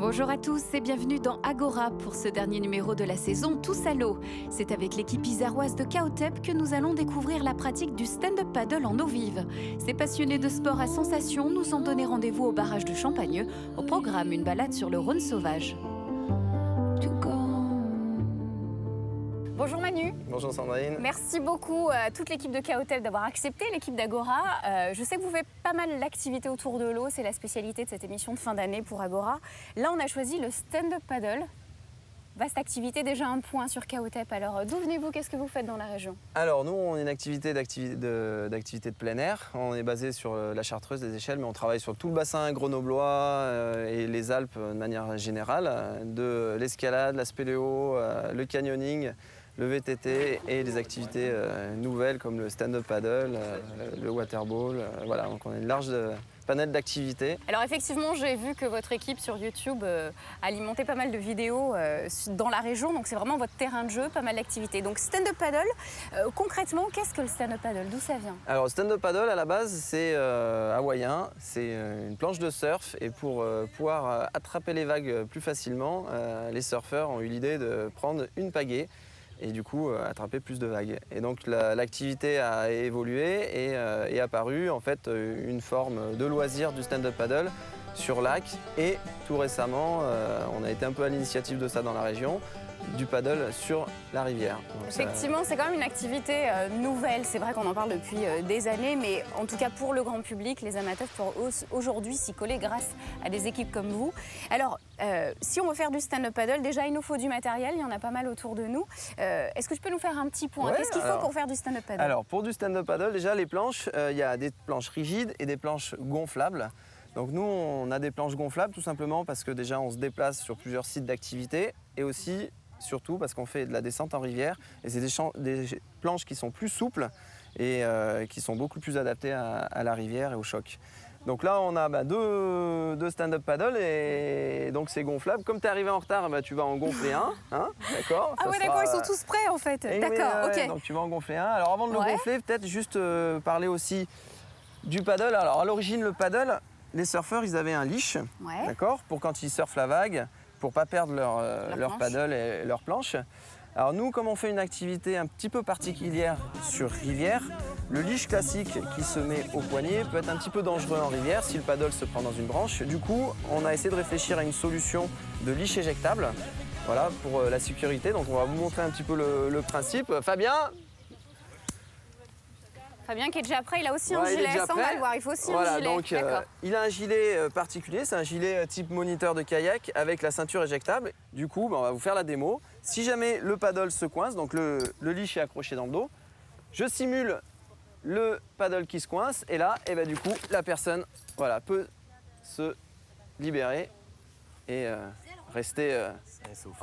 Bonjour à tous et bienvenue dans Agora pour ce dernier numéro de la saison Tous à l'eau. C'est avec l'équipe iséroise de Kaotep que nous allons découvrir la pratique du stand-up paddle en eau vive. Ces passionnés de sport à sensation nous ont donné rendez-vous au barrage de Champagneux. Au programme, une balade sur le Rhône sauvage. Bonjour Manu. Bonjour Sandrine. Merci beaucoup à toute l'équipe de Kaotep d'avoir accepté, l'équipe d'Agora. Je sais que vous faites pas mal l'activité autour de l'eau, c'est la spécialité de cette émission de fin d'année pour Agora. Là, on a choisi le stand-up paddle. Vaste activité, déjà un point sur Kaotep. Alors, d'où venez-vous? Qu'est-ce que vous faites dans la région? Alors, nous, on est une activité de plein air. On est basé sur la Chartreuse, les Échelles, mais on travaille sur tout le bassin grenoblois et les Alpes de manière générale, de l'escalade, la spéléo, le canyoning, le VTT et des activités nouvelles comme le stand-up paddle, le waterball. Voilà, donc on a une large panel d'activités. Alors effectivement, j'ai vu que votre équipe sur YouTube alimentait pas mal de vidéos dans la région, donc c'est vraiment votre terrain de jeu, pas mal d'activités. Donc stand-up paddle, concrètement, qu'est-ce que le stand-up paddle? D'où ça vient? Alors le stand-up paddle, à la base, c'est hawaïen, c'est une planche de surf et pour pouvoir attraper les vagues plus facilement, les surfeurs ont eu l'idée de prendre une pagaie et du coup attraper plus de vagues. Et donc l'activité a évolué et est apparue en fait une forme de loisir du stand-up paddle sur lac et tout récemment, on a été un peu à l'initiative de ça dans la région, du paddle sur la rivière. Donc effectivement, c'est quand même une activité nouvelle. C'est vrai qu'on en parle depuis des années, mais en tout cas pour le grand public, les amateurs peuvent aujourd'hui s'y coller grâce à des équipes comme vous. Alors, si on veut faire du stand-up paddle, déjà il nous faut du matériel, il y en a pas mal autour de nous. Est-ce que tu peux nous faire un petit point? Ouais, qu'est-ce qu'il faut pour faire du stand-up paddle? Alors, pour du stand-up paddle, déjà les planches, il y a des planches rigides et des planches gonflables. Donc nous, on a des planches gonflables tout simplement parce que déjà on se déplace sur plusieurs sites d'activité et aussi surtout parce qu'on fait de la descente en rivière et c'est des planches qui sont plus souples et qui sont beaucoup plus adaptées à la rivière et au choc. Donc là, on a deux stand-up paddle et donc c'est gonflable. Comme tu es arrivé en retard, tu vas en gonfler un, hein, d'accord? Ah ouais, d'accord, ils sont tous prêts en fait. D'accord, ok. Donc tu vas en gonfler un. Alors avant de le gonfler, peut-être juste parler aussi du paddle. Alors à l'origine, le paddle, les surfeurs, ils avaient un leash, d'accord, pour quand ils surfent la vague, pour pas perdre leur paddle et leur planche. Alors nous, comme on fait une activité un petit peu particulière sur rivière, le leash classique qui se met au poignet peut être un petit peu dangereux en rivière si le paddle se prend dans une branche. Du coup, on a essayé de réfléchir à une solution de leash éjectable, voilà, pour la sécurité. Donc on va vous montrer un petit peu le principe. Fabien qui est déjà prêt, il a aussi un gilet, ça on va le voir, il faut aussi un gilet. Donc, il a un gilet particulier, c'est un gilet type moniteur de kayak avec la ceinture éjectable. Du coup, on va vous faire la démo. Si jamais le paddle se coince, donc le leash est accroché dans le dos, je simule le paddle qui se coince et là, du coup, la personne peut se libérer et rester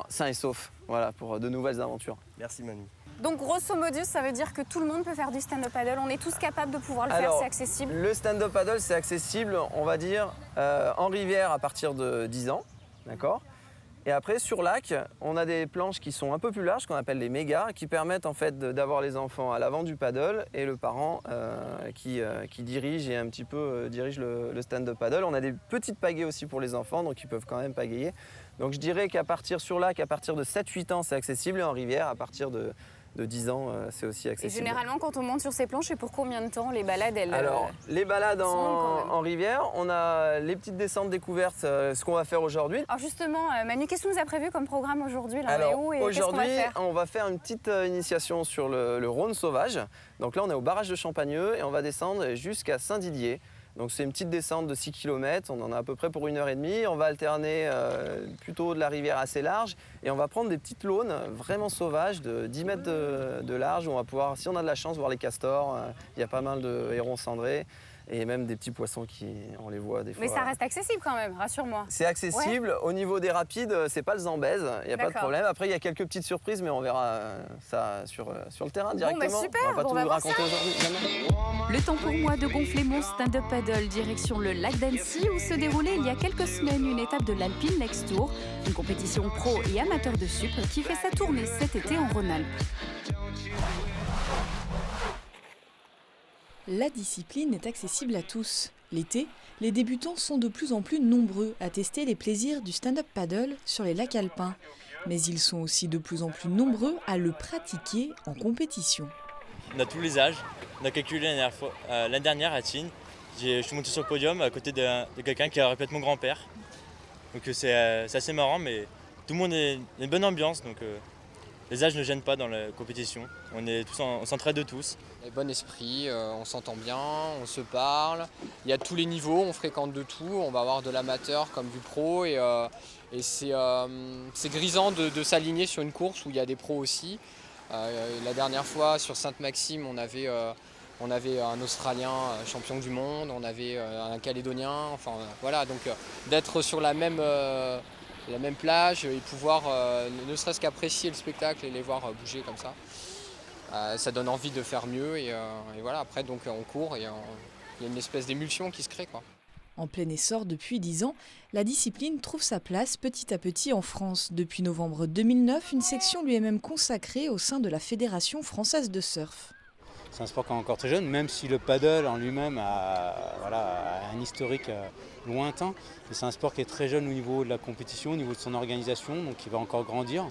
sain et sauf pour de nouvelles aventures. Merci Manu. Donc grosso modo, ça veut dire que tout le monde peut faire du stand-up paddle, on est tous capables de pouvoir le faire, c'est accessible? Le stand-up paddle, c'est accessible, on va dire, en rivière à partir de 10 ans, d'accord? Et après, sur lac, on a des planches qui sont un peu plus larges, qu'on appelle les mégas, qui permettent en fait d'avoir les enfants à l'avant du paddle et le parent qui dirige et un petit peu dirige le stand-up paddle. On a des petites pagaies aussi pour les enfants, donc ils peuvent quand même pagayer. Donc je dirais qu'à partir sur lac, à partir de 7-8 ans, c'est accessible, et en rivière, à partir de 10 ans, c'est aussi accessible. Et généralement, quand on monte sur ces planches, c'est pour combien de temps les balades? Alors, les balades en rivière, on a les petites descentes découvertes, ce qu'on va faire aujourd'hui. Alors justement, Manu, qu'est-ce que nous a prévu comme programme aujourd'hui? Aujourd'hui, on va faire une petite initiation sur le Rhône sauvage. Donc là, on est au barrage de Champagneux et on va descendre jusqu'à Saint-Didier. Donc c'est une petite descente de 6 km, on en a à peu près pour 1h30. On va alterner plutôt de la rivière assez large et on va prendre des petites launes vraiment sauvages de 10 mètres de large où on va pouvoir, si on a de la chance, voir les castors. Il y a pas mal de hérons cendrés et même des petits poissons on les voit des fois. Mais ça reste accessible quand même, rassure-moi. C'est accessible. Au niveau des rapides, c'est pas le Zambèze, il n'y a pas de problème. Après, il y a quelques petites surprises, mais on verra ça sur le terrain directement. Bon, super, on va pas tout vous raconter aujourd'hui. Le temps pour moi de gonfler mon stand-up paddle direction le lac d'Annecy où se déroulait il y a quelques semaines une étape de l'Alpine Next Tour, une compétition pro et amateur de sup qui fait sa tournée cet été en Rhône-Alpes. La discipline est accessible à tous. L'été, les débutants sont de plus en plus nombreux à tester les plaisirs du stand-up paddle sur les lacs alpins. Mais ils sont aussi de plus en plus nombreux à le pratiquer en compétition. On a tous les âges. On a calculé l'année dernière à Tignes. Je suis monté sur le podium à côté de quelqu'un qui aurait pu être mon grand-père. Donc c'est assez marrant, mais tout le monde est une bonne ambiance. Donc les âges ne gênent pas dans la compétition. On s'entraide de tous. On a bon esprit, on s'entend bien, on se parle. Il y a tous les niveaux, on fréquente de tout. On va avoir de l'amateur comme du pro. Et c'est grisant de s'aligner sur une course où il y a des pros aussi. La dernière fois, sur Sainte-Maxime, on avait un Australien champion du monde, on avait un Calédonien. Enfin voilà, donc d'être sur la même plage et pouvoir ne serait-ce qu'apprécier le spectacle et les voir bouger comme ça. Ça donne envie de faire mieux et voilà, après donc on court et il y a une espèce d'émulsion qui se crée, quoi. En plein essor depuis 10 ans, la discipline trouve sa place petit à petit en France. Depuis novembre 2009, une section lui est même consacrée au sein de la Fédération française de surf. C'est un sport qui est encore très jeune, même si le paddle en lui-même a un historique lointain. C'est un sport qui est très jeune au niveau de la compétition, au niveau de son organisation, donc qui va encore grandir,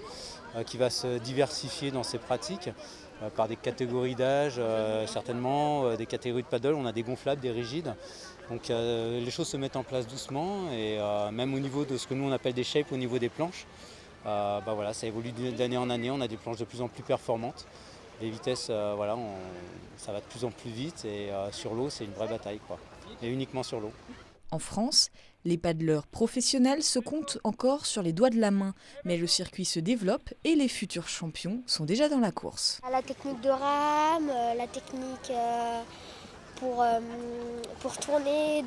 qui va se diversifier dans ses pratiques par des catégories d'âge, certainement, des catégories de paddle. On a des gonflables, des rigides. Donc les choses se mettent en place doucement et même au niveau de ce que nous on appelle des shapes, au niveau des planches, voilà, ça évolue d'année en année. On a des planches de plus en plus performantes. Les vitesses, ça va de plus en plus vite et sur l'eau, c'est une vraie bataille, quoi. Et uniquement sur l'eau. En France, les paddleurs professionnels se comptent encore sur les doigts de la main, mais le circuit se développe et les futurs champions sont déjà dans la course. La technique de rame, la technique pour tourner,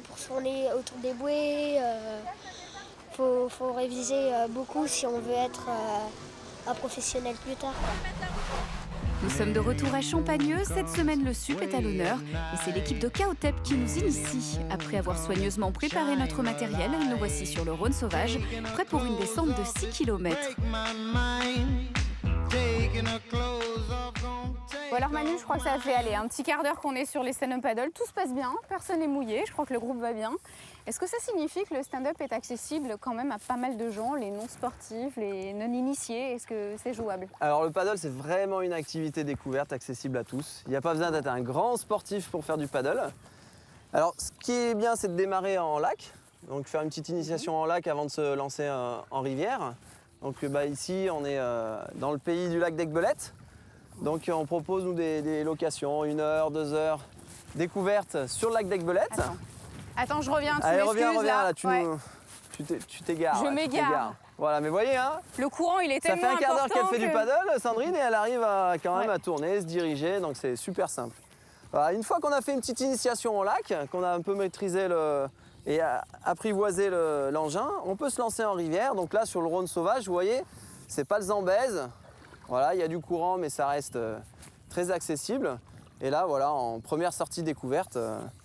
pour tourner autour des bouées. Faut réviser beaucoup si on veut être un professionnel plus tard. Nous sommes de retour à Champagneux. Cette semaine, le SUP est à l'honneur et c'est l'équipe de KOTEP qui nous initie. Après avoir soigneusement préparé notre matériel, nous voici sur le Rhône sauvage, prêts pour une descente de 6 km. Bon alors Manu, je crois que ça fait un petit quart d'heure qu'on est sur les stand-up paddle. Tout se passe bien, personne n'est mouillé, je crois que le groupe va bien. Est-ce que ça signifie que le stand-up est accessible quand même à pas mal de gens, les non-sportifs, les non-initiés? Est-ce que c'est jouable? Alors le paddle, c'est vraiment une activité découverte, accessible à tous. Il n'y a pas besoin d'être un grand sportif pour faire du paddle. Alors ce qui est bien, c'est de démarrer en lac, donc faire une petite initiation en lac avant de se lancer en rivière. Donc ici, on est dans le pays du lac d'Aiguebelette. Donc on propose nous des locations, 1 heure, 2 heures, découvertes sur le lac d'Aiguebelette. Attends, je reviens, Allez, reviens là, tu t'égares. Je m'égare. Voilà, mais voyez, hein, le courant, il est tellement ça fait un quart d'heure qu'elle fait que... du paddle, Sandrine, et elle arrive quand même à tourner, se diriger, donc c'est super simple. Voilà, une fois qu'on a fait une petite initiation au lac, qu'on a un peu maîtrisé et apprivoisé l'engin, on peut se lancer en rivière. Donc là, sur le Rhône sauvage, vous voyez, c'est pas le Zambèze. Voilà, il y a du courant, mais ça reste très accessible. Et là, voilà, en première sortie découverte,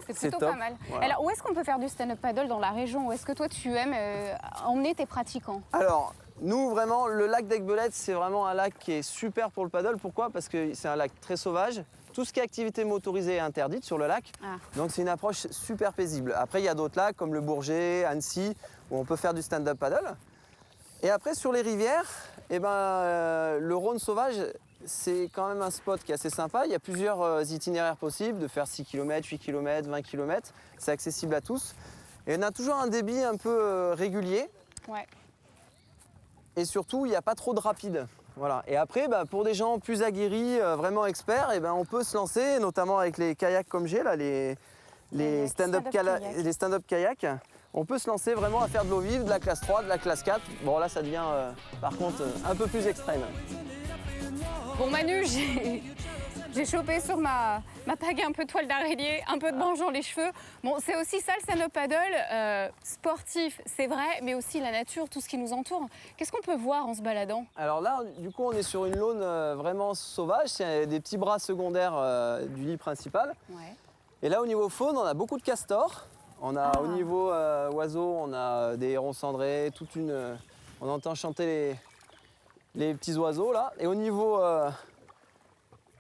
c'est plutôt top. pas mal. Voilà. Alors, où est-ce qu'on peut faire du stand-up paddle dans la région? Où est-ce que toi, tu aimes emmener tes pratiquants? Alors, nous, vraiment, le lac d'Aiguebelette, c'est vraiment un lac qui est super pour le paddle. Pourquoi? Parce que c'est un lac très sauvage. Tout ce qui est activité motorisée est interdite sur le lac. Donc, c'est une approche super paisible. Après, il y a d'autres lacs comme le Bourget, Annecy, où on peut faire du stand-up paddle. Et après, sur les rivières, le Rhône sauvage, c'est quand même un spot qui est assez sympa. Il y a plusieurs itinéraires possibles, de faire 6 km, 8 km, 20 km. C'est accessible à tous. Et on a toujours un débit un peu régulier. Ouais. Et surtout, il n'y a pas trop de rapide. Voilà. Et après, pour des gens plus aguerris, vraiment experts, on peut se lancer, notamment avec les kayaks comme j'ai, là, les stand-up kayak. On peut se lancer vraiment à faire de l'eau vive, de la classe 3, de la classe 4. Bon, là, ça devient, par contre, un peu plus extrême. Bon Manu, j'ai chopé sur ma pagaie un peu de toile d'araignée, un peu de bange dans les cheveux. Bon, c'est aussi ça le stand-up paddle, sportif, c'est vrai, mais aussi la nature, tout ce qui nous entoure. Qu'est-ce qu'on peut voir en se baladant? Alors là, du coup, on est sur une laune vraiment sauvage. C'est des petits bras secondaires du lit principal. Ouais. Et là, au niveau faune, on a beaucoup de castors. On a au niveau oiseaux, on a des hérons cendrés, on entend chanter les petits oiseaux là. Et au niveau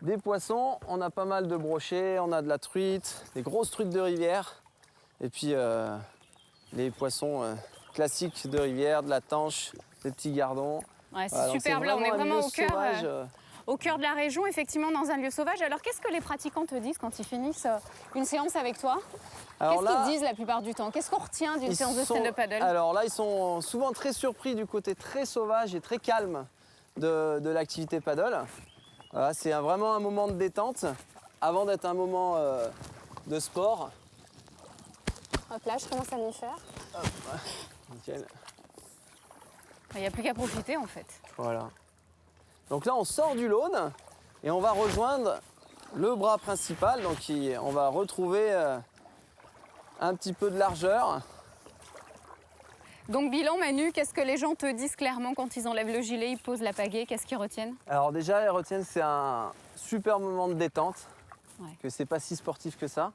Des poissons, on a pas mal de brochets, on a de la truite, des grosses truites de rivière. Et puis les poissons classiques de rivière, de la tanche, des petits gardons. Ouais, c'est superbe, là on est vraiment au cœur de la région, effectivement dans un lieu sauvage. Alors qu'est-ce que les pratiquants te disent quand ils finissent une séance avec toi? Qu'est-ce qu'ils disent la plupart du temps? Qu'est-ce qu'on retient d'une séance de stand-up paddle? Alors là, ils sont souvent très surpris du côté très sauvage et très calme de l'activité paddle. Voilà, c'est vraiment un moment de détente avant d'être un moment de sport. Hop là, je commence à m'y faire. Hop, nickel. Il n'y a plus qu'à profiter en fait. Voilà. Donc là, on sort du laune et on va rejoindre le bras principal. Donc on va retrouver un petit peu de largeur. Donc bilan Manu, qu'est-ce que les gens te disent clairement quand ils enlèvent le gilet, ils posent la pagaie, qu'est-ce qu'ils retiennent? Alors déjà, ils retiennent que c'est un super moment de détente, que c'est pas si sportif que ça.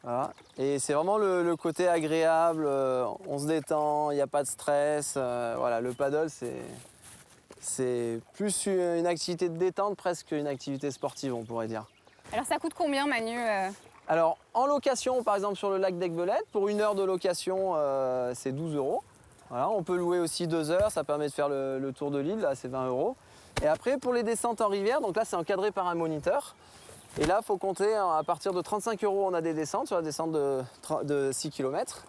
Voilà. Et c'est vraiment le côté agréable, on se détend, il n'y a pas de stress. Voilà, le paddle, c'est plus une activité de détente presque qu'une activité sportive, on pourrait dire. Alors ça coûte combien Manu Alors en location, par exemple sur le lac d'Aiguebelette, pour 1 heure de location, c'est 12 €. Voilà, on peut louer aussi 2 heures, ça permet de faire le tour de l'île, là c'est 20 €. Et après pour les descentes en rivière, donc là c'est encadré par un moniteur. Et là, il faut compter, à partir de 35 €, on a des descentes, sur la descente de 6 km.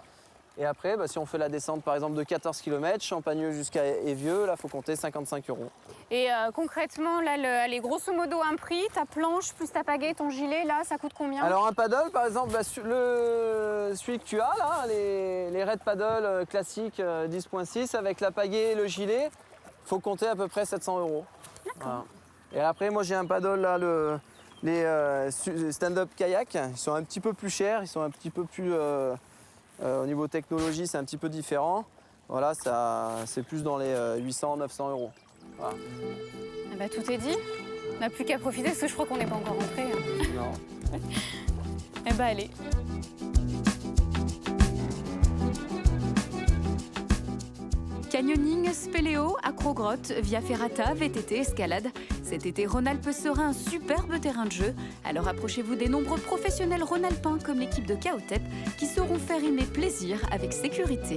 Et après, si on fait la descente par exemple de 14 km, Champagneux jusqu'à Évieux, là, il faut compter 55 €. Et concrètement, là, allez, grosso modo, un prix, ta planche plus ta pagaie, ton gilet, là, ça coûte combien? Alors un paddle, par exemple, celui que tu as, là, les Red Paddle classiques 10.6, avec la pagaie et le gilet, il faut compter à peu près 700 €. Voilà. Et après, moi, j'ai un paddle, là, les stand-up kayak, ils sont un petit peu plus chers, ils sont un petit peu plus... au niveau technologie, c'est un petit peu différent. Voilà, c'est plus dans les 800-900 €. Voilà. Ah bah, tout est dit. On n'a plus qu'à profiter parce que je crois qu'on n'est pas encore rentré. Non. Eh bah allez. Canyoning, spéléo, acrogrotte, via ferrata, VTT, escalade. Cet été, Rhône-Alpes sera un superbe terrain de jeu. Alors approchez-vous des nombreux professionnels rhône-alpins comme l'équipe de Kaotep qui sauront faire aimer plaisir avec sécurité.